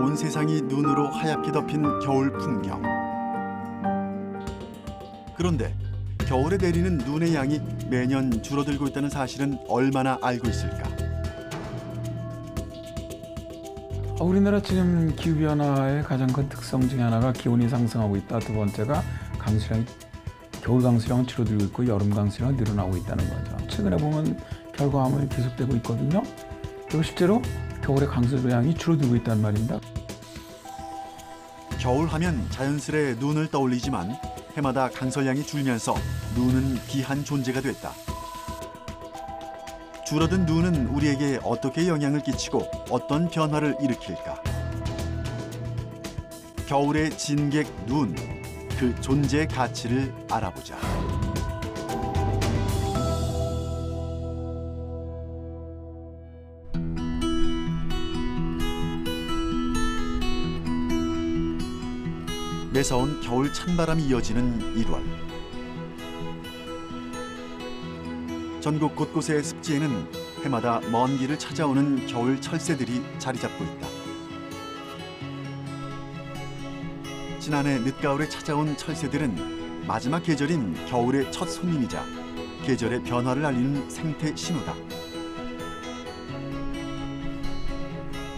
온 세상이 눈으로 하얗게 덮인 겨울 풍경. 그런데 겨울에 내리는 눈의 양이 매년 줄어들고 있다는 사실은 얼마나 알고 있을까? 우리나라 지금 기후변화의 가장 큰 특성 중에 하나가 기온이 상승하고 있다. 두 번째가 강수량이 겨울 강수량은 줄어들고 있고 여름 강수량은 늘어나고 있다는 거죠. 최근에 보면 결과물이 계속되고 있거든요. 그리고 실제로 겨울의 강수량이 줄어들고 있다는 말입니다. 겨울 하면 자연스레 눈을 떠올리지만 해마다 강설량이 줄면서 눈은 귀한 존재가 됐다. 줄어든 눈은 우리에게 어떻게 영향을 끼치고 어떤 변화를 일으킬까? 겨울의 진객 눈, 그 존재의 가치를 알아보자. 매서운 겨울 찬바람이 이어지는 1월. 전국 곳곳의 습지에는 해마다 먼 길을 찾아오는 겨울 철새들이 자리 잡고 있다. 지난해 늦가을에 찾아온 철새들은 마지막 계절인 겨울의 첫 손님이자 계절의 변화를 알리는 생태 신호다.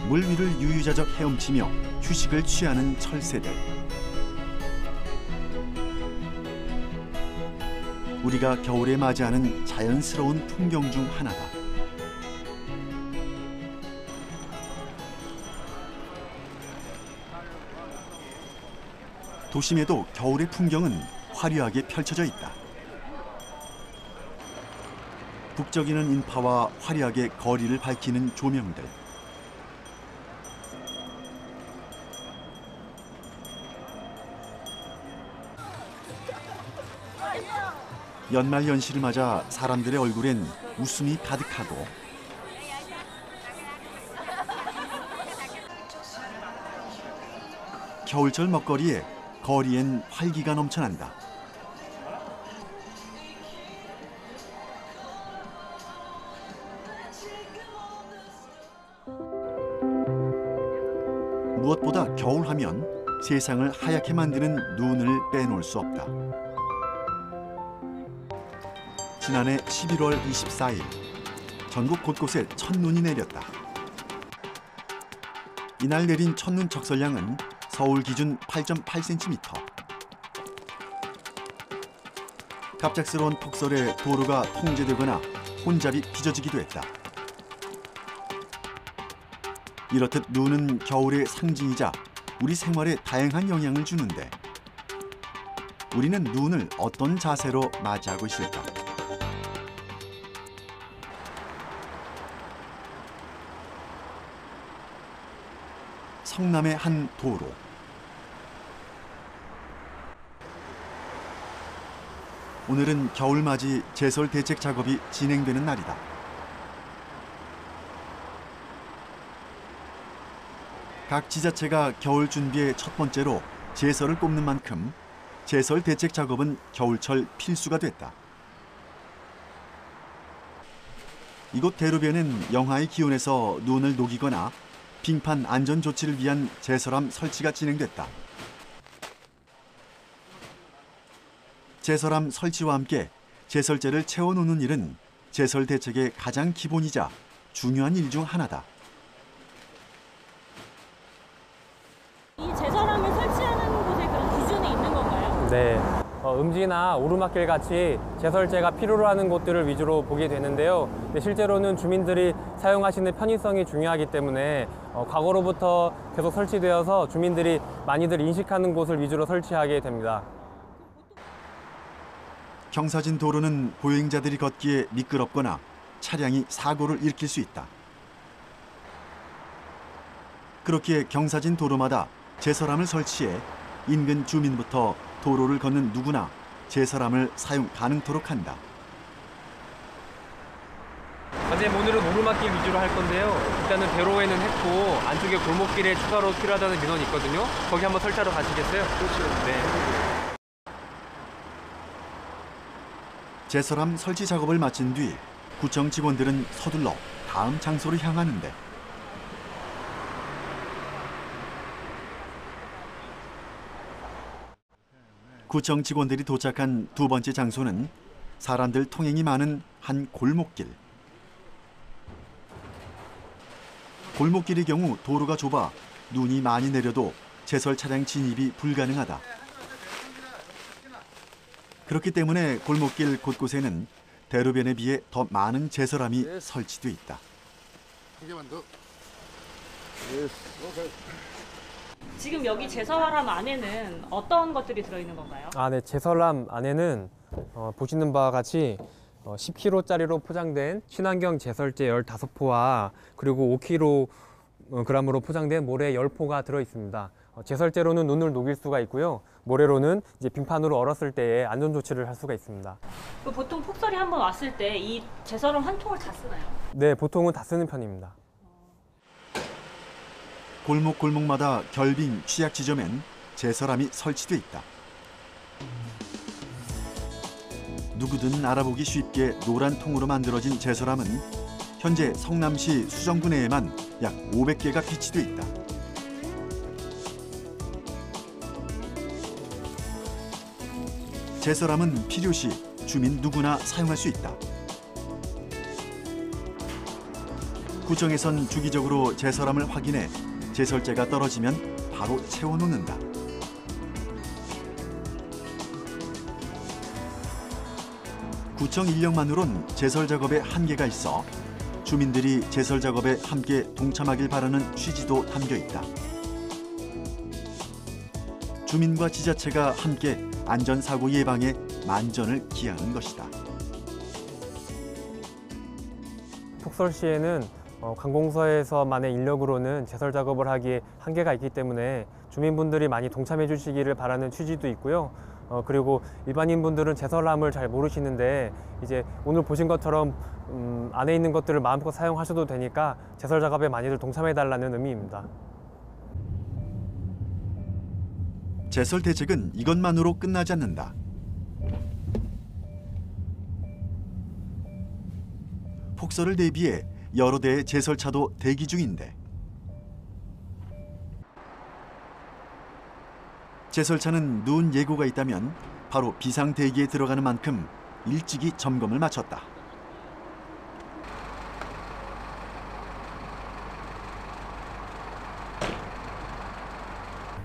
물 위를 유유자적 헤엄치며 휴식을 취하는 철새들. 우리가 겨울에 맞이하는 자연스러운 풍경 중 하나다. 도심에도 겨울의 풍경은 화려하게 펼쳐져 있다. 북적이는 인파와 화려하게 거리를 밝히는 조명들. 연말 연시를 맞아 사람들의 얼굴엔 웃음이 가득하고 겨울철 먹거리에 거리엔 활기가 넘쳐난다. 무엇보다 겨울하면 세상을 하얗게 만드는 눈을 빼놓을 수 없다. 지난해 11월 24일, 전국 곳곳에 첫눈이 내렸다. 이날 내린 첫눈 적설량은 서울 기준 8.8cm. 갑작스러운 폭설에 도로가 통제되거나 혼잡이 빚어지기도 했다. 이렇듯 눈은 겨울의 상징이자 우리 생활에 다양한 영향을 주는데 우리는 눈을 어떤 자세로 맞이하고 있을까? 성남의 한 도로. 오늘은 겨울맞이 제설 대책 작업이 진행되는 날이다. 각 지자체가 겨울 준비의 첫 번째로 제설을 꼽는 만큼 제설 대책 작업은 겨울철 필수가 됐다. 이곳 대로변엔 영하의 기온에서 눈을 녹이거나 빙판 안전 조치를 위한 제설함 설치가 진행됐다. 제설함 설치와 함께 제설제를 채워놓는 일은 제설 대책의 가장 기본이자 중요한 일 중 하나다. 이 제설함을 설치하는 곳에 그런 기준이 있는 건가요? 네. 음지나 오르막길 같이 제설제가 필요로 하는 곳들을 위주로 보게 되는데요. 실제로는 주민들이 사용하시는 편의성이 중요하기 때문에 과거로부터 계속 설치되어서 주민들이 많이들 인식하는 곳을 위주로 설치하게 됩니다. 경사진 도로는 보행자들이 걷기에 미끄럽거나 차량이 사고를 일으킬 수 있다. 그렇기에 경사진 도로마다 제설함을 설치해 인근 주민부터 도로를 걷는 누구나 제설함을 사용 가능토록 한다. 선생님, 오늘은 오르막길 위주로 할 건데요. 일단은 대로에는 했고 안쪽에 골목길에 추가로 필요하다는 민원이 있거든요. 거기 한번 설치하러 가시겠어요? 그렇죠. 네. 제설함 설치 작업을 마친 뒤 구청 직원들은 서둘러 다음 장소로 향하는데 구청 직원들이 도착한 두 번째 장소는 사람들 통행이 많은 한 골목길. 골목길의 경우 도로가 좁아 눈이 많이 내려도 제설 차량 진입이 불가능하다. 그렇기 때문에 골목길 곳곳에는 대로변에 비해 더 많은 제설함이 설치돼 있다. 한 개만 더. 지금 여기 제설함 안에는 어떤 것들이 들어있는 건가요? 네, 제설함 안에는 보시는 바와 같이 10kg짜리로 포장된 친환경 제설제 15포와 그리고 5kg으로 포장된 모래 10포가 들어 있습니다. 제설제로는 눈을 녹일 수가 있고요. 모래로는 이제 빙판으로 얼었을 때에 안전 조치를 할 수가 있습니다. 보통 폭설이 한번 왔을 때 이 제설함 한 통을 다 쓰나요? 네, 보통은 다 쓰는 편입니다. 골목골목마다 결빙 취약 지점엔 제설함이 설치돼 있다. 누구든 알아보기 쉽게 노란 통으로 만들어진 제설함은 현재 성남시 수정구 내에만 약 500개가 비치돼 있다. 제설함은 필요시 주민 누구나 사용할 수 있다. 구청에선 주기적으로 제설함을 확인해 제설제가 떨어지면 바로 채워놓는다. 구청 인력만으론 제설 작업에 한계가 있어 주민들이 제설 작업에 함께 동참하길 바라는 취지도 담겨 있다. 주민과 지자체가 함께 안전사고 예방에 만전을 기하는 것이다. 폭설 시에는 관공서에서만의 인력으로는 제설 작업을 하기에 한계가 있기 때문에 주민분들이 많이 동참해 주시기를 바라는 취지도 있고요. 그리고 일반인분들은 제설함을 잘 모르시는데 이제 오늘 보신 것처럼 안에 있는 것들을 마음껏 사용하셔도 되니까 제설 작업에 많이들 동참해 달라는 의미입니다. 제설 대책은 이것만으로 끝나지 않는다. 폭설을 대비해 여러 대의 제설차도 대기 중인데 제설차는 눈 예고가 있다면 바로 비상 대기에 들어가는 만큼 일찍이 점검을 마쳤다.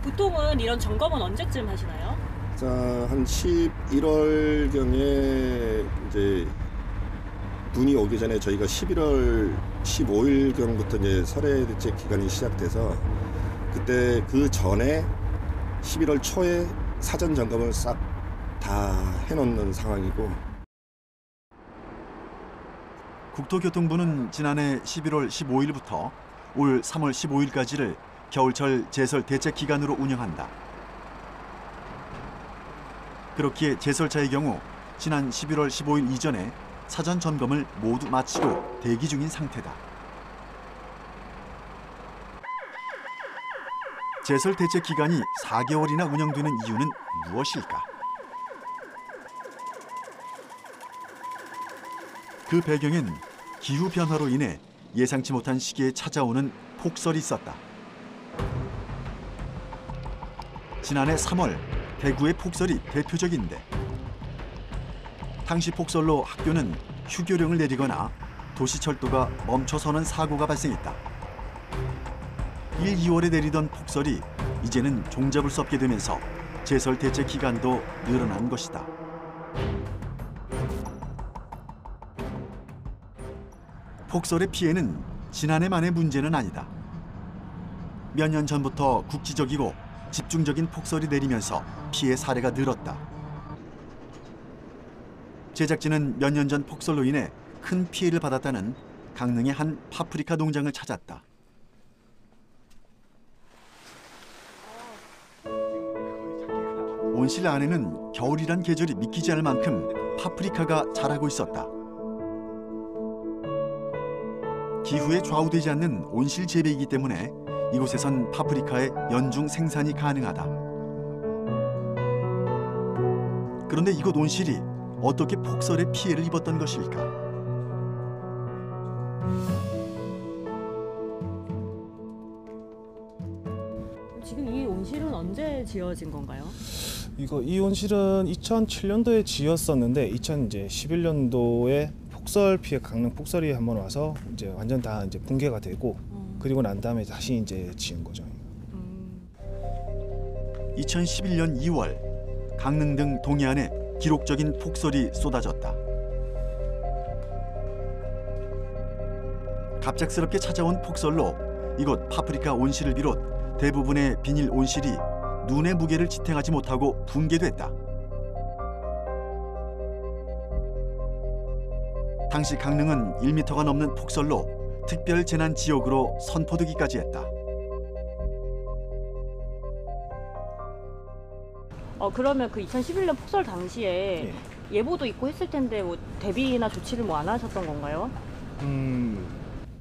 보통은 이런 점검은 언제쯤 하시나요? 자, 한 11월경에 이제 눈이 오기 전에 저희가 11월 15일경부터 이제 설해 대책 기간이 시작돼서 그때 그 전에 11월 초에 사전 점검을 싹 다 해놓는 상황이고. 국토교통부는 지난해 11월 15일부터 올 3월 15일까지를 겨울철 제설 대책 기간으로 운영한다. 그렇기에 제설차의 경우 지난 11월 15일 이전에 사전 점검을 모두 마치고 대기 중인 상태다. 제설 대책 기간이 4개월이나 운영되는 이유는 무엇일까? 그 배경엔 기후 변화로 인해 예상치 못한 시기에 찾아오는 폭설이 있었다. 지난해 3월 대구의 폭설이 대표적인데 당시 폭설로 학교는 휴교령을 내리거나 도시철도가 멈춰서는 사고가 발생했다. 1, 2월에 내리던 폭설이 이제는 종잡을 수 없게 되면서 제설 대책 기간도 늘어난 것이다. 폭설의 피해는 지난해만의 문제는 아니다. 몇 년 전부터 국지적이고 집중적인 폭설이 내리면서 피해 사례가 늘었다. 제작진은 몇 년 전 폭설로 인해 큰 피해를 받았다는 강릉의 한 파프리카 농장을 찾았다. 온실 안에는 겨울이란 계절이 믿기지 않을 만큼 파프리카가 자라고 있었다. 기후에 좌우되지 않는 온실 재배이기 때문에 이곳에선 파프리카의 연중 생산이 가능하다. 그런데 이곳 온실이 어떻게 폭설의 피해를 입었던 것일까? 지금 이 온실은 언제 지어진 건가요? 이 온실은 2007년도에 지었었는데 2011년도에 폭설 피해 강릉 폭설이 한번 와서 이제 완전 다 이제 붕괴가 되고 그리고 난 다음에 다시 이제 지은 거죠. 2011년 2월 강릉 등 동해안에 기록적인 폭설이 쏟아졌다. 갑작스럽게 찾아온 폭설로 이곳 파프리카 온실을 비롯 대부분의 비닐 온실이 눈의 무게를 지탱하지 못하고 붕괴됐다. 당시 강릉은 1m가 넘는 폭설로 특별 재난 지역으로 선포되기까지 했다. 그러면 그 2011년 폭설 당시에 예보도 있고 했을 텐데 뭐 대비나 조치를 뭐 안 하셨던 건가요?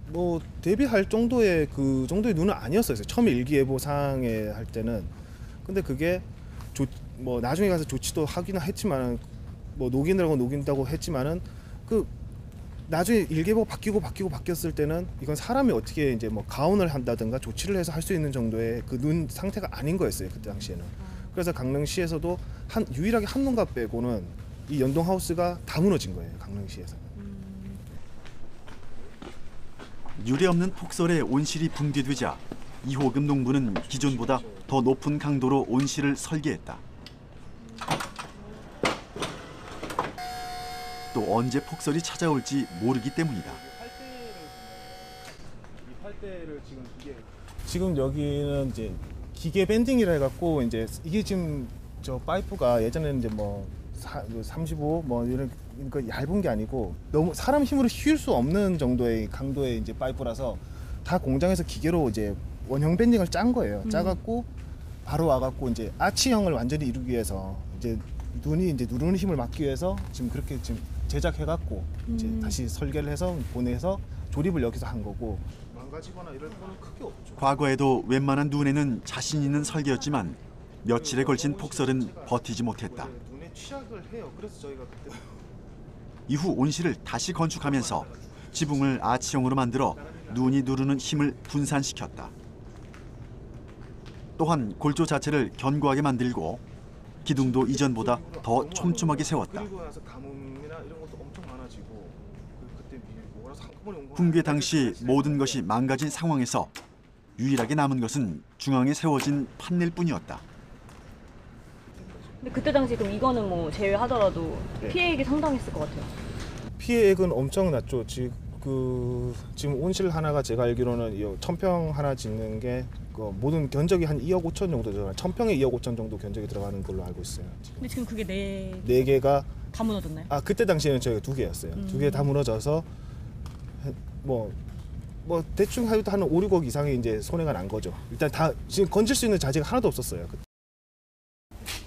뭐 대비할 정도의 그 정도의 눈은 아니었어요. 처음에 일기예보 상에 할 때는. 근데 그게 뭐 나중에 가서 조치도 하긴 했지만 뭐 녹인다고 했지만은 그 나중에 일기예보 바뀌었을 때는 이건 사람이 어떻게 이제 뭐 가온을 한다든가 조치를 해서 할 수 있는 정도의 그 눈 상태가 아닌 거였어요. 그때 당시에는. 그래서 강릉시에서도 유일하게 한 농가 빼고는 이 연동하우스가 다 무너진 거예요. 강릉시에서. 유례없는 폭설에 온실이 붕괴되자 이호금 농부는 기존보다 더 높은 강도로 온실을 설계했다. 또 언제 폭설이 찾아올지 모르기 때문이다. 지금 여기는 이제 기계 밴딩이라 해갖고 이제 이게 지금 저 파이프가 예전에는 이제 뭐 35 뭐 이런 그 얇은 게 아니고 너무 사람 힘으로 휘울 수 없는 정도의 강도의 이제 파이프라서 다 공장에서 기계로 이제 원형 밴딩을 짠 거예요. 짜갖고 바로 와갖고 이제 아치형을 완전히 이루기 위해서 이제 눈이 이제 누르는 힘을 막기 위해서 지금 그렇게 지금 제작해갖고 이제 다시 설계를 해서 보내서 조립을 여기서 한 거고 망가지거나 이럴 거는 크게 없죠. 과거에도 웬만한 눈에는 자신 있는 설계였지만 며칠에 걸친 폭설은 버티지 못했다. 눈에 취약을 해요. 그래서 저희가 그때 이후 온실을 다시 건축하면서 지붕을 아치형으로 만들어 눈이 누르는 힘을 분산시켰다. 또한 골조 자체를 견고하게 만들고 기둥도 이전보다 더 촘촘하게 세웠다. 그리고 나서 가뭄이나 이런 것도 엄청 많아지고 그때 뭐라서 한꺼번에 온 거. 붕괴 당시 모든 것이 망가진 상황에서 유일하게 남은 것은 중앙에 세워진 판넬뿐이었다. 근데 그때 당시 그럼 이거는 뭐 제외하더라도 네. 피해액이 상당했을 것 같아요. 피해액은 엄청 났죠. 지금 온실 하나가 제가 알기로는 1000평 하나 짓는 게 그 모든 견적이 한 2억 5천 정도 들어가. 1000평에 2억 5천 정도 견적이 들어가는 걸로 알고 있어요. 근데 지금 그게 네 개가 다 무너졌나요? 그때 당시에는 저희가 2개였어요. 2개 다 무너져서 뭐 대충 해도 한 5, 6억 이상이 이제 손해가 난 거죠. 일단 다 지금 건질 수 있는 자재가 하나도 없었어요.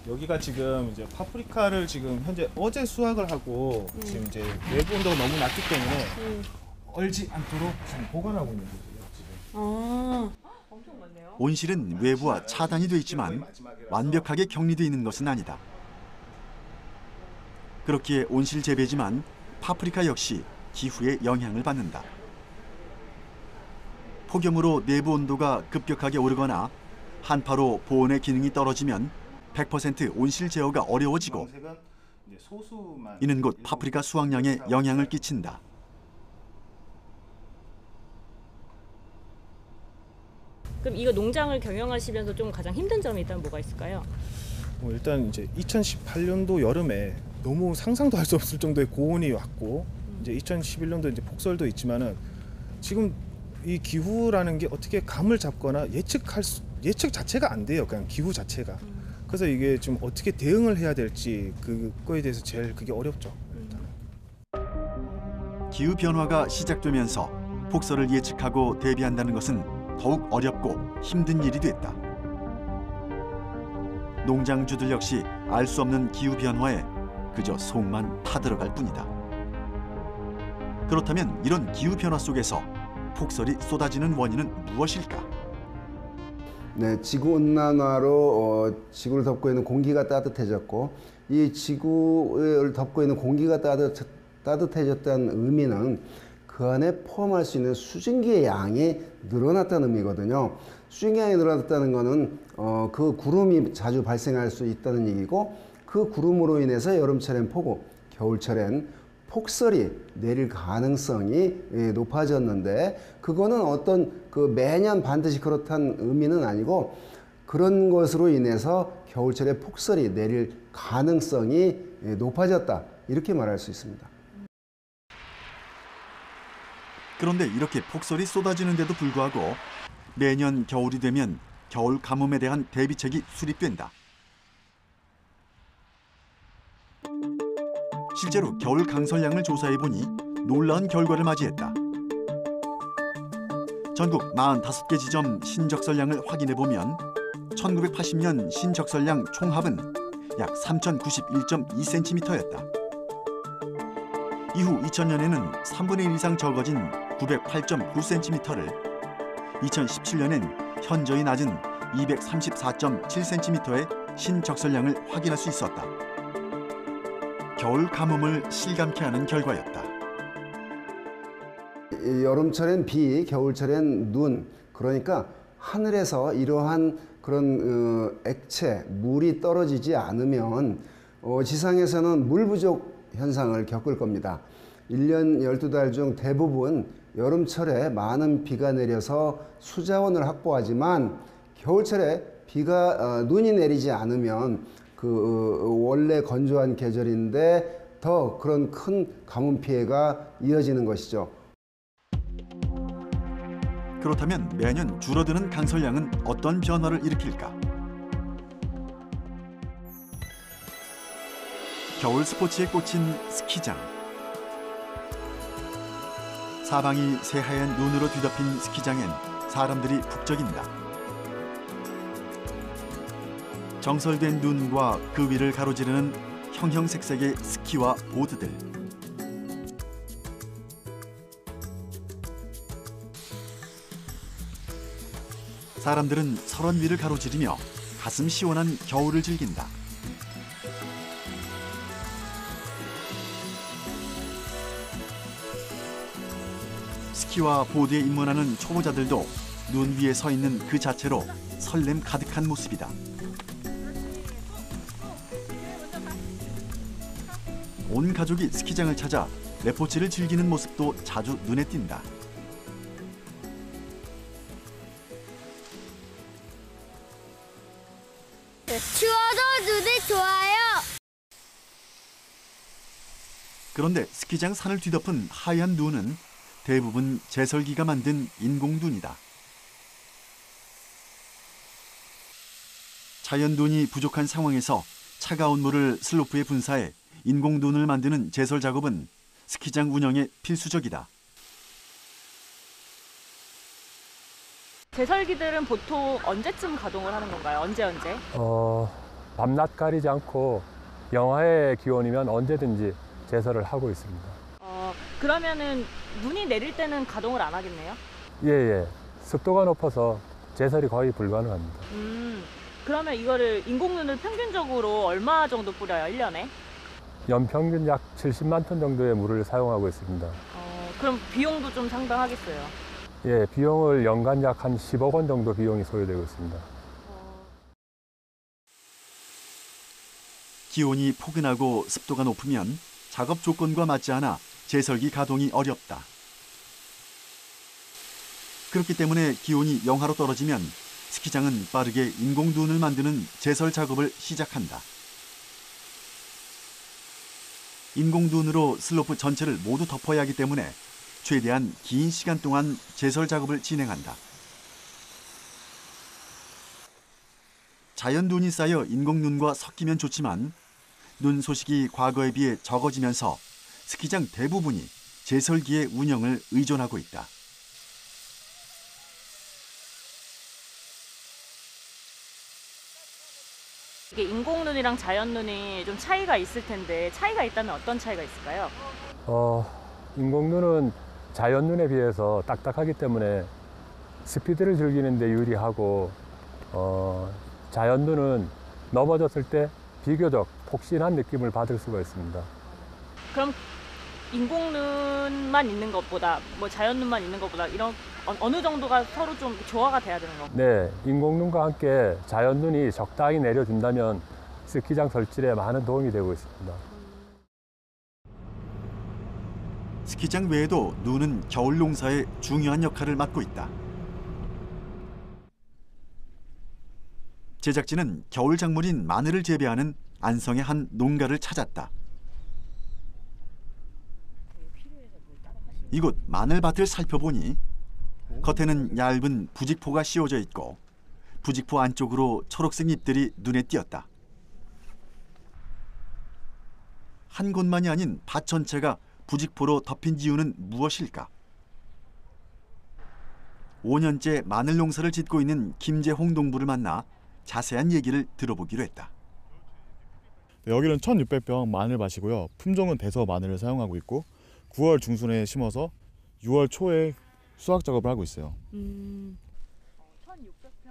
여기가 지금 이제 파프리카를 지금 현재 어제 수확을 하고 지금 이제 내부 온도가 너무 낮기 때문에 얼지 않도록 지금 보관하고 있는 거예요. 지금. 엄청 많네요. 온실은 외부와 차단이 돼 있지만 완벽하게 격리돼 있는 것은 아니다. 그렇기에 온실 재배지만 파프리카 역시 기후에 영향을 받는다. 폭염으로 내부 온도가 급격하게 오르거나 한파로 보온의 기능이 떨어지면 100% 온실 제어가 어려워지고 이는 곧 파프리카 수확량에 영향을 끼친다. 그럼 이거 농장을 경영하시면서 좀 가장 힘든 점이 있다면 뭐가 있을까요? 일단 이제 2018년도 여름에 너무 상상도 할 수 없을 정도의 고온이 왔고 이제 2011년도 이제 폭설도 있지만은 지금 이 기후라는 게 어떻게 감을 잡거나 예측 자체가 안 돼요. 그냥 기후 자체가. 그래서 이게 좀 어떻게 대응을 해야 될지 그거에 대해서 제일 그게 어렵죠. 일단은. 기후 변화가 시작되면서 폭설을 예측하고 대비한다는 것은 더욱 어렵고 힘든 일이 됐다. 농장주들 역시 알 수 없는 기후 변화에 그저 속만 타들어갈 뿐이다. 그렇다면 이런 기후 변화 속에서 폭설이 쏟아지는 원인은 무엇일까? 네, 지구 온난화로 지구를 덮고 있는 공기가 따뜻해졌고 이 지구를 덮고 있는 공기가 따뜻해졌다는 의미는 그 그 안에 포함할 수 있는 수증기의 양이 늘어났다는 의미거든요. 수증기 양이 늘어났다는 것은 그 구름이 자주 발생할 수 있다는 얘기고, 그 구름으로 인해서 여름철엔 폭우, 겨울철엔 폭설이 내릴 가능성이 높아졌는데, 그거는 어떤 그 매년 반드시 그렇다는 의미는 아니고, 그런 것으로 인해서 겨울철에 폭설이 내릴 가능성이 높아졌다, 이렇게 말할 수 있습니다. 그런데 이렇게 폭설이 쏟아지는데도 불구하고 매년 겨울이 되면 겨울 가뭄에 대한 대비책이 수립된다. 실제로 겨울 강설량을 조사해보니 놀라운 결과를 맞이했다. 전국 45개 지점 신적설량을 확인해보면 1980년 신적설량 총합은 약 3,091.2cm였다. 이후 2000년에는 3분의 1 이상 적어진 908.9cm를, 2017년엔 현저히 낮은 234.7cm의 신적설량을 확인할 수 있었다. 겨울 가뭄을 실감케 하는 결과였다. 여름철엔 비, 겨울철엔 눈, 그러니까 하늘에서 이러한 그런 액체, 물이 떨어지지 않으면 지상에서는 물 부족 현상을 겪을 겁니다. 1년 12달 중 대부분 여름철에 많은 비가 내려서 수자원을 확보하지만, 겨울철에 눈이 내리지 않으면 원래 건조한 계절인데 더 그런 큰 가뭄 피해가 이어지는 것이죠. 그렇다면 매년 줄어드는 강설량은 어떤 변화를 일으킬까? 겨울 스포츠에 꽂힌 스키장. 사방이 새하얀 눈으로 뒤덮인 스키장엔 사람들이 북적인다. 정설된 눈과 그 위를 가로지르는 형형색색의 스키와 보드들. 사람들은 설원 위를 가로지르며 가슴 시원한 겨울을 즐긴다. 스키와 보드에 입문하는 초보자들도 눈 위에 서 있는 그 자체로 설렘 가득한 모습이다. 온 가족이 스키장을 찾아 레포츠를 즐기는 모습도 자주 눈에 띈다. 추워도 눈이 좋아요. 그런데 스키장 산을 뒤덮은 하얀 눈은 대부분 제설기가 만든 인공눈이다. 자연 눈이 부족한 상황에서 차가운 물을 슬로프에 분사해 인공눈을 만드는 제설 작업은 스키장 운영에 필수적이다. 제설기들은 보통 언제쯤 가동을 하는 건가요? 언제? 밤낮 가리지 않고 영하의 기온이면 언제든지 제설을 하고 있습니다. 그러면은 눈이 내릴 때는 가동을 안 하겠네요? 예. 습도가 높아서 제설이 거의 불가능합니다. 그러면 이거를 인공눈을 평균적으로 얼마 정도 뿌려요, 1년에? 연평균 약 70만 톤 정도의 물을 사용하고 있습니다. 그럼 비용도 좀 상당하겠어요? 예, 비용을 연간 약 한 10억 원 정도 비용이 소요되고 있습니다. 기온이 포근하고 습도가 높으면 작업 조건과 맞지 않아 제설기 가동이 어렵다. 그렇기 때문에 기온이 영하로 떨어지면 스키장은 빠르게 인공눈을 만드는 제설 작업을 시작한다. 인공눈으로 슬로프 전체를 모두 덮어야 하기 때문에 최대한 긴 시간 동안 제설 작업을 진행한다. 자연 눈이 쌓여 인공눈과 섞이면 좋지만 눈 소식이 과거에 비해 적어지면서 스키장 대부분이 제설기의 운영을 의존하고 있다. 이게 인공눈이랑 자연눈이 좀 차이가 있을 텐데 차이가 있다면 어떤 차이가 있을까요? 인공눈은 자연눈에 비해서 딱딱하기 때문에 스피드를 즐기는 데 유리하고, 자연눈은 넘어졌을 때 비교적 폭신한 느낌을 받을 수가 있습니다. 그럼 인공눈만 있는 것보다 뭐 자연눈만 있는 것보다 이런 어느 정도가 서로 좀 조화가 돼야 되는 거. 네, 인공눈과 함께 자연눈이 적당히 내려준다면 스키장 설치에 많은 도움이 되고 있습니다. 스키장 외에도 눈은 겨울 농사에 중요한 역할을 맡고 있다. 제작진은 겨울 작물인 마늘을 재배하는 안성의 한 농가를 찾았다. 이곳 마늘밭을 살펴보니 겉에는 얇은 부직포가 씌워져 있고 부직포 안쪽으로 초록색 잎들이 눈에 띄었다. 한 곳만이 아닌 밭 전체가 부직포로 덮인 이유는 무엇일까? 5년째 마늘 농사를 짓고 있는 김재홍 농부를 만나 자세한 얘기를 들어보기로 했다. 네, 여기는 1600병 마늘밭이고요. 품종은 대서 마늘을 사용하고 있고 9월 중순에 심어서 6월 초에 수확 작업을 하고 있어요.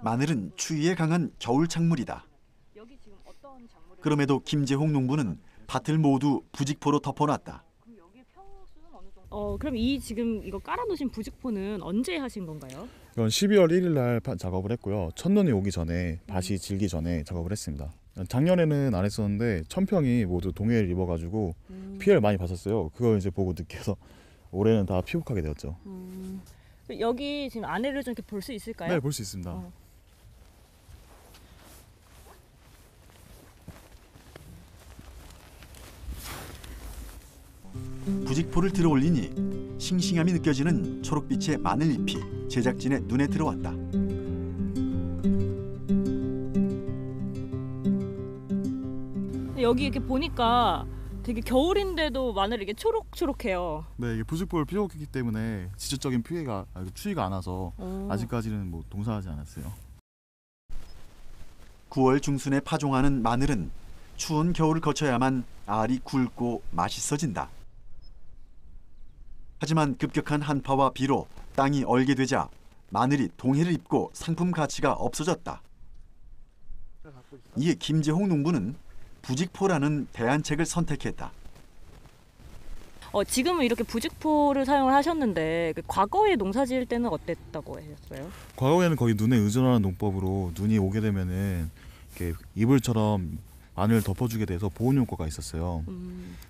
마늘은 추위에 강한 겨울 작물이다. 그럼에도 김재홍 농부는 밭을 모두 부직포로 덮어놨다. 그럼 지금 이거 깔아놓으신 부직포는 언제 하신 건가요? 이건 12월 1일 날 작업을 했고요. 첫눈이 오기 전에 밭이 질기 전에 작업을 했습니다. 작년에는 안 했었는데 1000평이 모두 동해를 입어가지고 피해를 많이 봤었어요. 그걸 이제 보고 느껴서 올해는 다 피복하게 되었죠. 여기 지금 안에를 좀 이렇게 볼 수 있을까요? 네, 볼 수 있습니다. 부직포를 들어올리니 싱싱함이 느껴지는 초록빛의 마늘잎이 제작진의 눈에 들어왔다. 여기 이렇게 보니까 되게 겨울인데도 마늘이 이게 초록초록해요. 네, 이게 부직포를 피워왔기 때문에 직접적인 추위가 안 와서 아직까지는 뭐 동사하지 않았어요. 9월 중순에 파종하는 마늘은 추운 겨울을 거쳐야만 알이 굵고 맛있어진다. 하지만 급격한 한파와 비로 땅이 얼게 되자 마늘이 동해를 입고 상품 가치가 없어졌다. 이에 김재홍 농부는 부직포라는 대안책을 선택했다. 지금은 이렇게 부직포를 사용을 하셨는데 과거에 농사 지을 때는 어땠다고 하셨어요? 과거에는 거의 눈에 의존하는 농법으로 눈이 오게 되면은 이렇게 이불처럼 마늘을 덮어주게 돼서 보온 효과가 있었어요.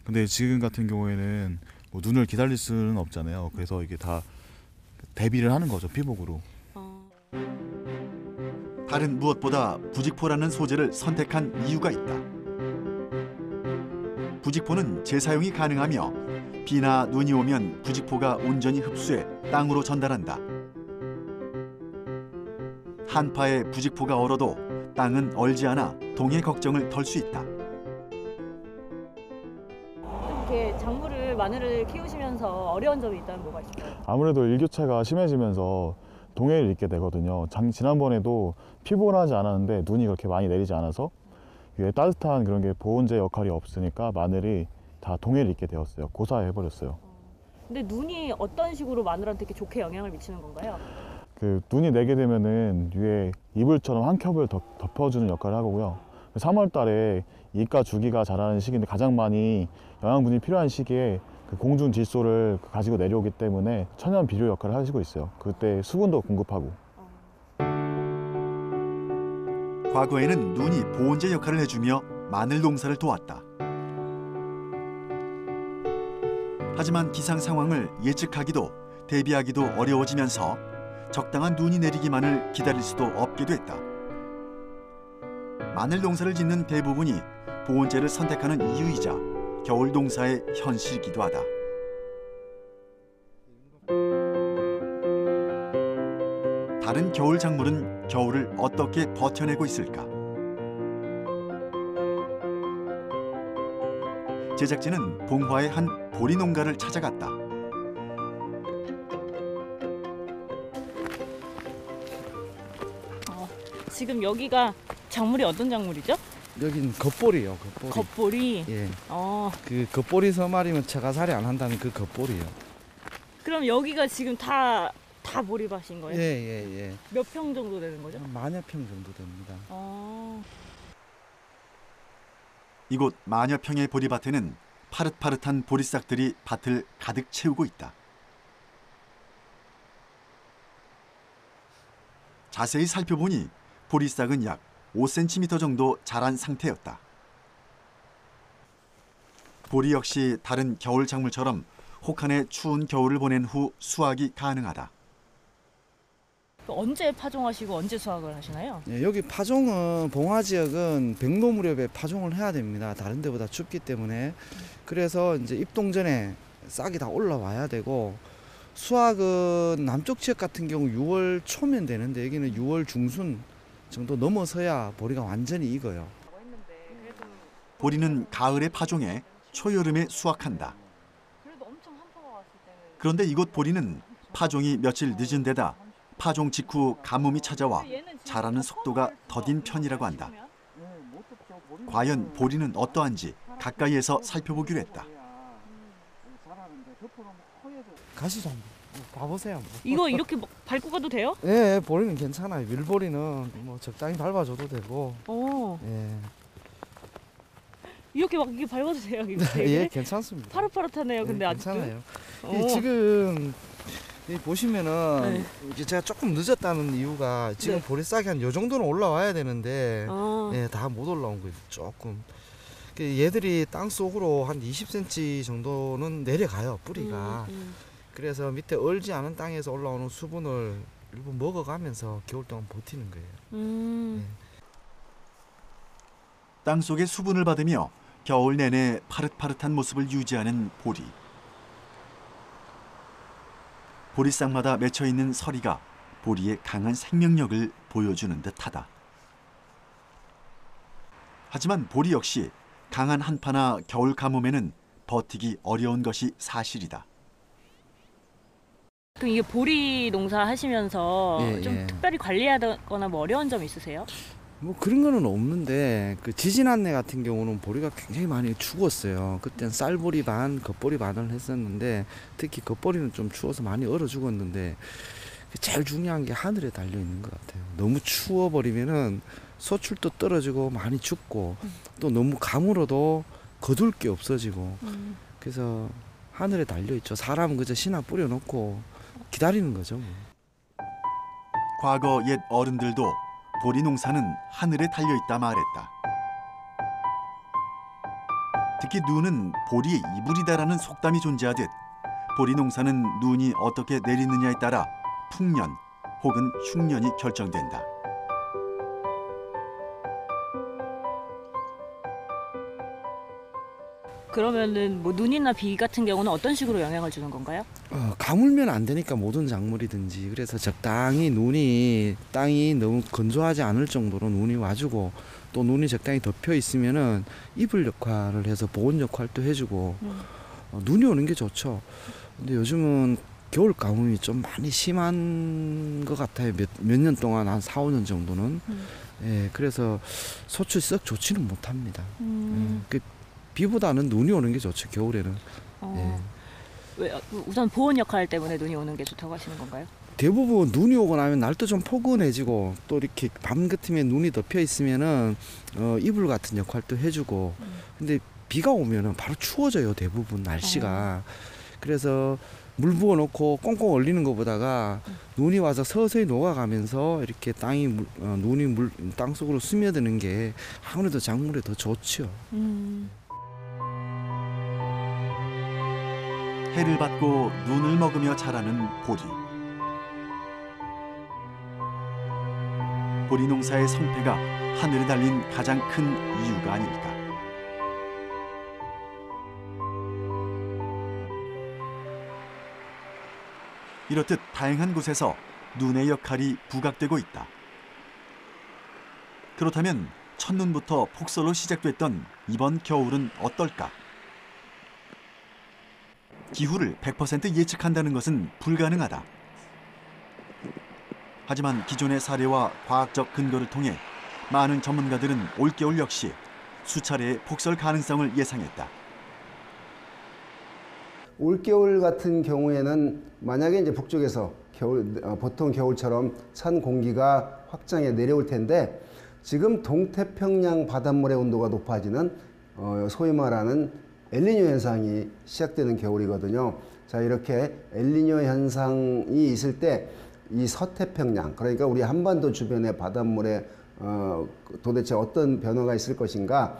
근데 지금 같은 경우에는 뭐 눈을 기다릴 수는 없잖아요. 그래서 이게 다 대비를 하는 거죠, 피복으로. 다른 무엇보다 부직포라는 소재를 선택한 이유가 있다. 부직포는 재사용이 가능하며 비나 눈이 오면 부직포가 온전히 흡수해 땅으로 전달한다. 한파에 부직포가 얼어도 땅은 얼지 않아 동해 걱정을 덜 수 있다. 이렇게 마늘을 키우시면서 어려운 점이 있다면 뭐가 있을까요? 아무래도 일교차가 심해지면서 동해를 입게 되거든요. 지난번에도 피복을 하지 않았는데 눈이 그렇게 많이 내리지 않아서 위에 따뜻한 그런 게 보온재 역할이 없으니까 마늘이 다 동해를 입게 되었어요. 고사해버렸어요. 근데 눈이 어떤 식으로 마늘한테 이렇게 좋게 영향을 미치는 건가요? 눈이 내게 되면은 위에 이불처럼 한 겹을 덮어주는 역할을 하고요. 3월 달에 이과 주기가 자라는 시기인데 가장 많이 영양분이 필요한 시기에 공중 질소를 가지고 내려오기 때문에 천연 비료 역할을 하시고 있어요. 그때 수분도 공급하고. 과거에는 눈이 보온재 역할을 해주며 마늘 농사를 도왔다. 하지만 기상 상황을 예측하기도 대비하기도 어려워지면서 적당한 눈이 내리기만을 기다릴 수도 없게 됐다. 마늘 농사를 짓는 대부분이 보온재를 선택하는 이유이자 겨울 농사의 현실이기도 하다. 다른 겨울 작물은 겨울을 어떻게 버텨내고 있을까? 제작진은 봉화의 한 보리 농가를 찾아갔다. 지금 여기가 작물이 어떤 작물이죠? 여긴 겉보리요. 겉보리. 겉보리. 예. 그 겉보리 서말이면 처가살이 안 한다는 그 겉보리요. 그럼 여기가 지금 다 보리밭인 거예요? 예. 몇 평 정도 되는 거죠? 만여 평 정도 됩니다. 이곳 만여 평의 보리밭에는 파릇파릇한 보리싹들이 밭을 가득 채우고 있다. 자세히 살펴보니 보리싹은 약 5cm 정도 자란 상태였다. 보리 역시 다른 겨울 작물처럼 혹한의 추운 겨울을 보낸 후 수확이 가능하다. 언제 파종하시고 언제 수확을 하시나요? 예, 여기 파종은 봉화 지역은 백로 무렵에 파종을 해야 됩니다. 다른 데보다 춥기 때문에. 그래서 이제 입동 전에 싹이 다 올라와야 되고, 수확은 남쪽 지역 같은 경우 6월 초면 되는데 여기는 6월 중순 정도 넘어서야 보리가 완전히 익어요. 보리는 가을에 파종해 초여름에 수확한다. 그런데 이곳 보리는 파종이 며칠 늦은 데다 파종 직후 가뭄이 찾아와 자라는 속도가 더딘 편이라고 한다. 과연 보리는 어떠한지 가까이에서 살펴보기로 했다. 가시죠. 봐보세요. 이거 이렇게 밟고 가도 돼요? 예, 보리는 괜찮아요. 밀보리는 뭐 적당히 밟아줘도 되고. 오. 예. 이렇게 막 이게 밟아도 돼요? 이거 예, 괜찮습니다. 파릇파릇하네요. 근데 예, 아직도. 괜찮아요. 지금 보시면은 네. 이제 제가 조금 늦었다는 이유가 지금 네. 보리싹이 한 요 정도는 올라와야 되는데 네. 예, 다 못 올라온 거예요. 조금. 얘들이 땅 속으로 한 20cm 정도는 내려가요. 뿌리가. 그래서 밑에 얼지 않은 땅에서 올라오는 수분을 일부 먹어가면서 겨울 동안 버티는 거예요. 예. 땅 속의 수분을 받으며 겨울 내내 파릇파릇한 모습을 유지하는 보리. 보리싹마다 맺혀 있는 서리가 보리의 강한 생명력을 보여주는 듯하다. 하지만 보리 역시 강한 한파나 겨울 가뭄에는 버티기 어려운 것이 사실이다. 그럼 이게 보리 농사 하시면서 예, 좀 예. 특별히 관리하거나 뭐 어려운 점 있으세요? 뭐 그런 거는 없는데 그 지지난해 같은 경우는 보리가 굉장히 많이 죽었어요. 그때는 쌀보리 반, 겉보리 반을 했었는데 특히 겉보리는 좀 추워서 많이 얼어 죽었는데 제일 중요한 게 하늘에 달려 있는 것 같아요. 너무 추워버리면은 소출도 떨어지고 많이 죽고 또 너무 가물어도 거둘 게 없어지고 그래서 하늘에 달려 있죠. 사람은 그저 신화 뿌려놓고 기다리는 거죠. 뭐. 과거 옛 어른들도 보리 농사는 하늘에 달려있다 말했다. 특히 눈은 보리의 이불이다라는 속담이 존재하듯 보리 농사는 눈이 어떻게 내리느냐에 따라 풍년 혹은 흉년이 결정된다. 그러면은 뭐 눈이나 비 같은 경우는 어떤 식으로 영향을 주는 건가요? 가물면 안 되니까 모든 작물이든지 그래서 적당히 눈이 땅이 너무 건조하지 않을 정도로 눈이 와주고 또 눈이 적당히 덮여 있으면은 이불 역할을 해서 보온 역할도 해주고 눈이 오는 게 좋죠. 근데 요즘은 겨울 가뭄이 좀 많이 심한 것 같아요. 몇 년 동안 한 4, 5년 정도는. 예, 그래서 소출이 썩 좋지는 못합니다. 비보다는 눈이 오는 게 좋죠, 겨울에는. 예. 왜, 우선 보온 역할 때문에 눈이 오는 게 좋다고 하시는 건가요? 대부분 눈이 오고 나면 날도 좀 포근해지고 또 이렇게 밤 같으면 눈이 덮여 있으면은 이불 같은 역할도 해주고 근데 비가 오면은 바로 추워져요, 대부분 날씨가. 그래서 물 부어놓고 꽁꽁 얼리는 것보다가 눈이 와서 서서히 녹아가면서 이렇게 눈이 땅 속으로 스며드는 게 아무래도 작물에 더 좋죠. 해를 받고 눈을 먹으며 자라는 보리. 보리 농사의 성패가 하늘에 달린 가장 큰 이유가 아닐까. 이렇듯 다양한 곳에서 눈의 역할이 부각되고 있다. 그렇다면 첫눈부터 폭설로 시작됐던 이번 겨울은 어떨까? 기후를 100% 예측한다는 것은 불가능하다. 하지만 기존의 사례와 과학적 근거를 통해 많은 전문가들은 올겨울 역시 수차례의 폭설 가능성을 예상했다. 올겨울 같은 경우에는 만약에 이제 북쪽에서 보통 겨울처럼 찬 공기가 확장해 내려올 텐데 지금 동태평양 바닷물의 온도가 높아지는 소위 말하는 엘니뇨 현상이 시작되는 겨울이거든요. 자, 이렇게 엘니뇨 현상이 있을 때 이 서태평양, 그러니까 우리 한반도 주변의 바닷물에 도대체 어떤 변화가 있을 것인가.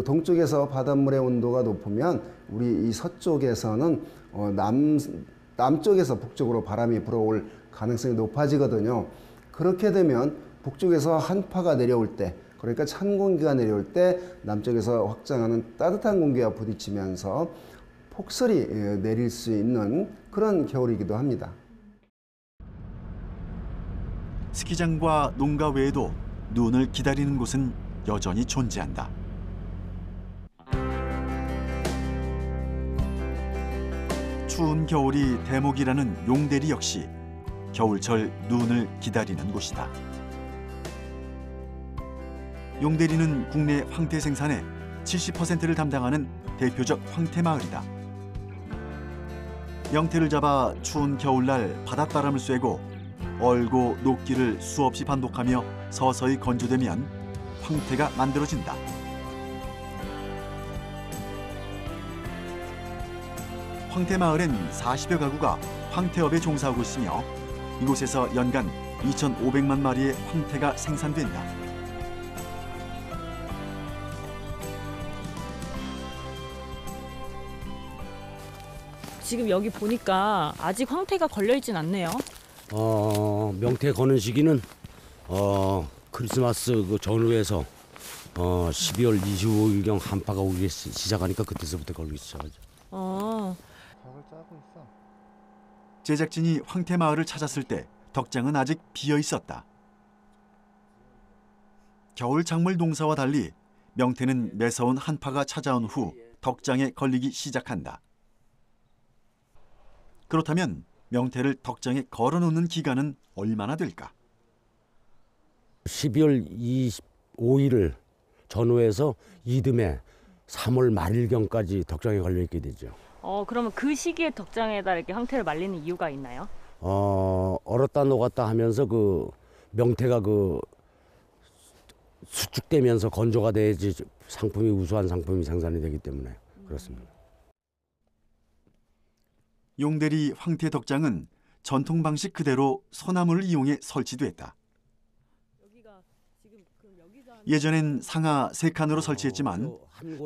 동쪽에서 바닷물의 온도가 높으면 우리 이 서쪽에서는 남쪽에서 북쪽으로 바람이 불어올 가능성이 높아지거든요. 그렇게 되면 북쪽에서 한파가 내려올 때, 그러니까 찬 공기가 내려올 때 남쪽에서 확장하는 따뜻한 공기와 부딪히면서 폭설이 내릴 수 있는 그런 겨울이기도 합니다. 스키장과 농가 외에도 눈을 기다리는 곳은 여전히 존재한다. 추운 겨울이 대목이라는 용대리 역시 겨울철 눈을 기다리는 곳이다. 용대리는 국내 황태 생산의 70%를 담당하는 대표적 황태 마을이다. 명태를 잡아 추운 겨울날 바닷바람을 쐬고 얼고 녹기를 수없이 반복하며 서서히 건조되면 황태가 만들어진다. 황태 마을엔 40여 가구가 황태업에 종사하고 있으며 이곳에서 연간 2,500만 마리의 황태가 생산된다. 지금 여기 보니까 아직 황태가 걸려있진 않네요. 명태 거는 시기는 크리스마스 그 전후에서 12월 25일경 한파가 오기 시작하니까 그때서부터 걸리기 시작하죠. 제작진이 황태 마을을 찾았을 때 덕장은 아직 비어 있었다. 겨울 작물 농사와 달리 명태는 매서운 한파가 찾아온 후 덕장에 걸리기 시작한다. 그렇다면 명태를 덕장에 걸어놓는 기간은 얼마나 될까? 12월 25일을 전후해서 이듬해 3월 말일경까지 덕장에 걸려 있게 되죠. 그러면 그 시기에 덕장에다 이렇게 황태를 말리는 이유가 있나요? 얼었다 녹았다 하면서 그 명태가 그 수축되면서 건조가 돼야지 상품이 우수한 상품이 생산이 되기 때문에 그렇습니다. 용대리 황태 덕장은 전통 방식 그대로 소나무를 이용해 설치됐다. 예전엔 상하 3칸으로 설치했지만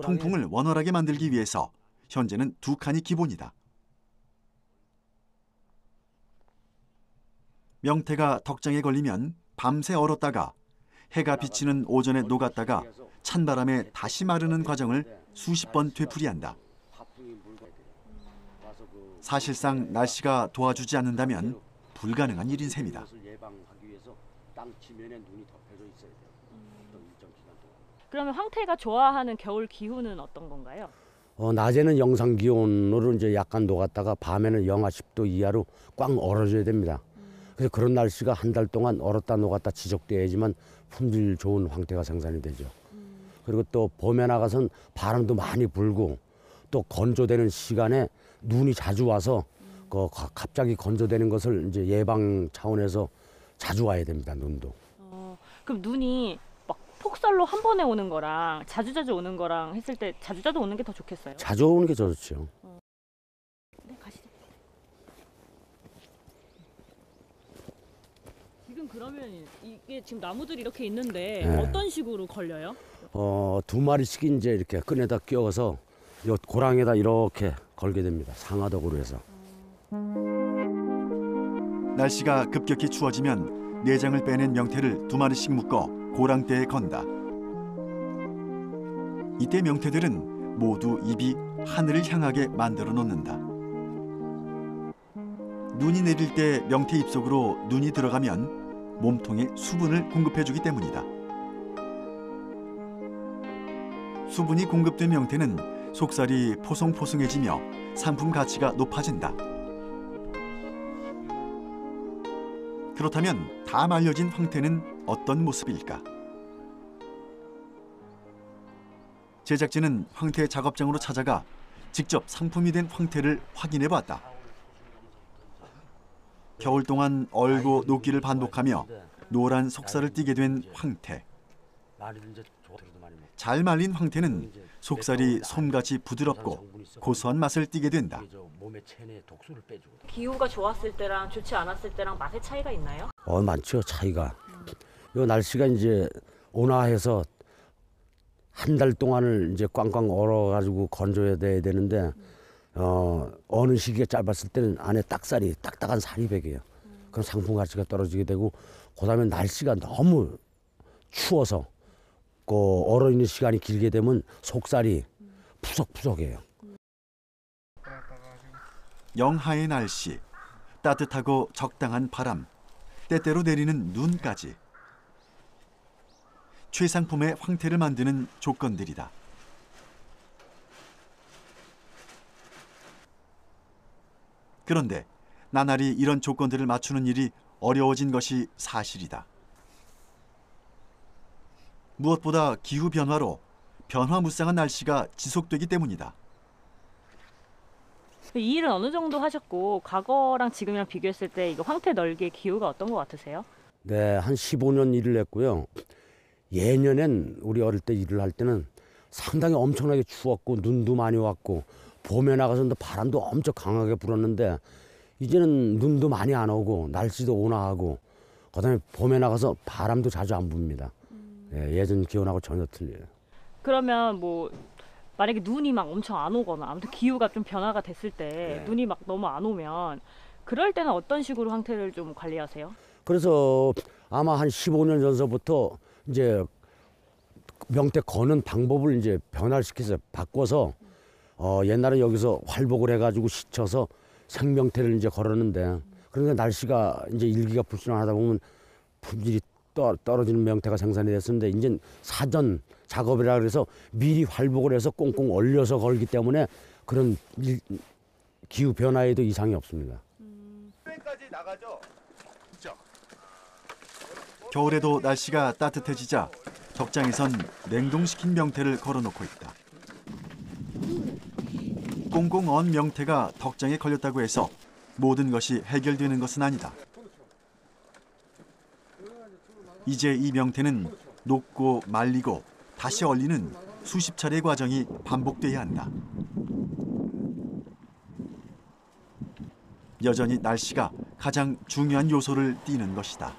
통풍을 원활하게 만들기 위해서 현재는 2칸이 기본이다. 명태가 덕장에 걸리면 밤새 얼었다가 해가 비치는 오전에 녹았다가 찬바람에 다시 마르는 과정을 수십 번 되풀이한다. 사실상 날씨가 도와주지 않는다면 불가능한 일인 셈이다. 그러면 황태가 좋아하는 겨울 기후는 어떤 건가요? 낮에는 영상 기온으로 이제 약간 녹았다가 밤에는 영하 10도 이하로 꽉 얼어줘야 됩니다. 그래서 그런 날씨가 한 달 동안 얼었다 녹았다 지속돼야지만 품질 좋은 황태가 생산이 되죠. 그리고 또 봄에 나가선 바람도 많이 불고 또 건조되는 시간에 눈이 자주 와서 갑자기 건조되는 것을 이제 예방 차원에서 자주 와야 됩니다. 눈도. 그럼 눈이 막 폭설로 한 번에 오는 거랑 자주자주 오는 거랑 했을 때 자주자주 오는 게 더 좋겠어요? 자주 오는 게 좋죠. 네, 가시죠. 지금 그러면 이게 지금 나무들이 이렇게 있는데 네. 어떤 식으로 걸려요? 2마리씩 이제 이렇게 끈에다 끼워서 요 고랑에다 이렇게 걸게 됩니다. 상하덕으로 해서. 날씨가 급격히 추워지면 내장을 빼낸 명태를 2마리씩 묶어 고랑대에 건다. 이때 명태들은 모두 입이 하늘을 향하게 만들어 놓는다. 눈이 내릴 때 명태 입속으로 눈이 들어가면 몸통에 수분을 공급해주기 때문이다. 수분이 공급된 명태는 속살이 포송포송해지며 상품 가치가 높아진다. 그렇다면 다 말려진 황태는 어떤 모습일까? 제작진은 황태 작업장으로 찾아가 직접 상품이 된 황태를 확인해 보았다. 겨울 동안 얼고 녹기를 반복하며 노란 속살을 띠게 된 황태. 잘 말린 황태는 속살이 솜같이 부드럽고 고소한 맛을 띠게 된다. 기후가 좋았을 때랑 좋지 않았을 때랑 맛의 차이가 있나요? 많죠, 차이가. 요 날씨가 이제 온화해서 한 달 동안을 이제 꽝꽝 얼어가지고 건조해야 되는데 어느 시기에 짧았을 때는 안에 딱딱한 살이 배겨요. 그럼 상품 가치가 떨어지게 되고, 그다음에 날씨가 너무 추워서 그 얼어 있는 시간이 길게 되면 속살이 푸석푸석해요. 영하의 날씨, 따뜻하고 적당한 바람, 때때로 내리는 눈까지. 최상품의 황태를 만드는 조건들이다. 그런데 나날이 이런 조건들을 맞추는 일이 어려워진 것이 사실이다. 무엇보다 기후 변화로 변화무쌍한 날씨가 지속되기 때문이다. 이 일은 어느 정도 하셨고 과거랑 지금이랑 비교했을 때 이거 황태 널기의 기후가 어떤 것 같으세요? 네, 한 15년 일을 했고요. 예년엔 우리 어릴 때 일을 할 때는 상당히 엄청나게 추웠고 눈도 많이 왔고 봄에 나가서 바람도 엄청 강하게 불었는데, 이제는 눈도 많이 안 오고 날씨도 온화하고 그다음에 봄에 나가서 바람도 자주 안 붑니다. 예전 기온하고 전혀 틀려요. 그러면 뭐 만약에 눈이 막 엄청 안 오거나 아무튼 기후가 좀 변화가 됐을 때 눈이 막 너무 안 오면 그럴 때는 어떤 식으로 황태를 좀 관리하세요? 그래서 아마 한 15년 전서부터 이제 명태 거는 방법을 이제 변화시켜서 바꿔서 옛날에 여기서 활복을 해가지고 시쳐서 생명태를 이제 걸었는데, 그러니까 날씨가 이제 일기가 불순하다 보면 품질이 떨어지는 명태가 생산이 됐었는데, 이제 사전 작업이라 그래서 미리 활복을 해서 꽁꽁 얼려서 걸기 때문에 그런 기후 변화에도 이상이 없습니다. 겨울에도 날씨가 따뜻해지자 적장에선 냉동시킨 명태를 걸어놓고 있다. 꽁꽁 언 명태가 덕장에 걸렸다고 해서 모든 것이 해결되는 것은 아니다. 이제 이 명태는 녹고 말리고 다시 얼리는 수십 차례의 과정이 반복돼야 한다. 여전히 날씨가 가장 중요한 요소를 띠는 것이다.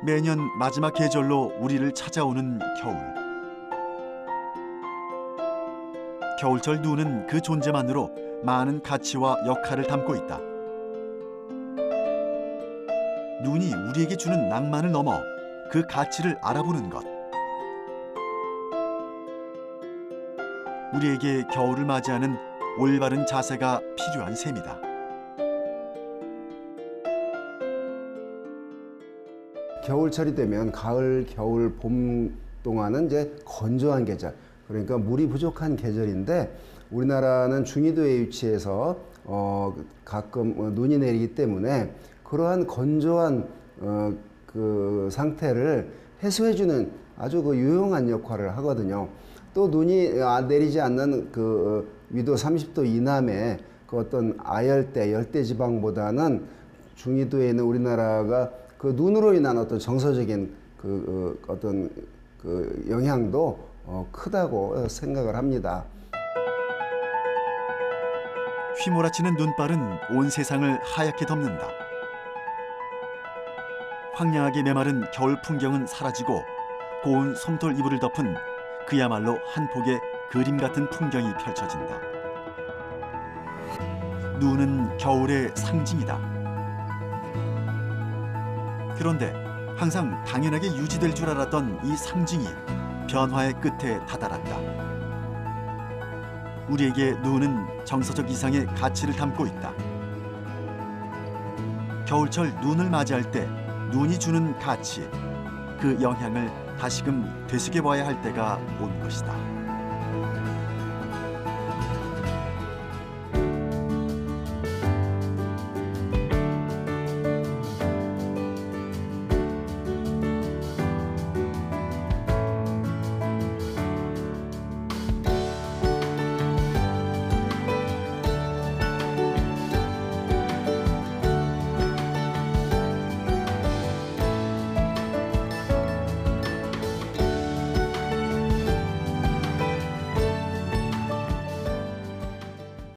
매년 마지막 계절로 우리를 찾아오는 겨울. 겨울철 눈은 그 존재만으로 많은 가치와 역할을 담고 있다. 눈이 우리에게 주는 낭만을 넘어 그 가치를 알아보는 것. 우리에게 겨울을 맞이하는 올바른 자세가 필요한 셈이다. 겨울철이 되면 가을, 겨울, 봄 동안은 이제 건조한 계절, 그러니까 물이 부족한 계절인데, 우리나라는 중위도에 위치해서 가끔 눈이 내리기 때문에 그러한 건조한 그 상태를 해소해주는 아주 그 유용한 역할을 하거든요. 또 눈이 내리지 않는 그 위도 30도 이남의 그 어떤 아열대, 열대지방보다는 중위도에 있는 우리나라가 그 눈으로 인한 어떤 정서적인 어떤 그 영향도 크다고 생각을 합니다. 휘몰아치는 눈발은 온 세상을 하얗게 덮는다. 황량하게 메마른 겨울 풍경은 사라지고 고운 솜털 이불을 덮은 그야말로 한 폭의 그림 같은 풍경이 펼쳐진다. 눈은 겨울의 상징이다. 그런데 항상 당연하게 유지될 줄 알았던 이 상징이 변화의 끝에 다다랐다. 우리에게 눈은 정서적 이상의 가치를 담고 있다. 겨울철 눈을 맞이할 때 눈이 주는 가치, 그 영향을 다시금 되새겨봐야 할 때가 온 것이다.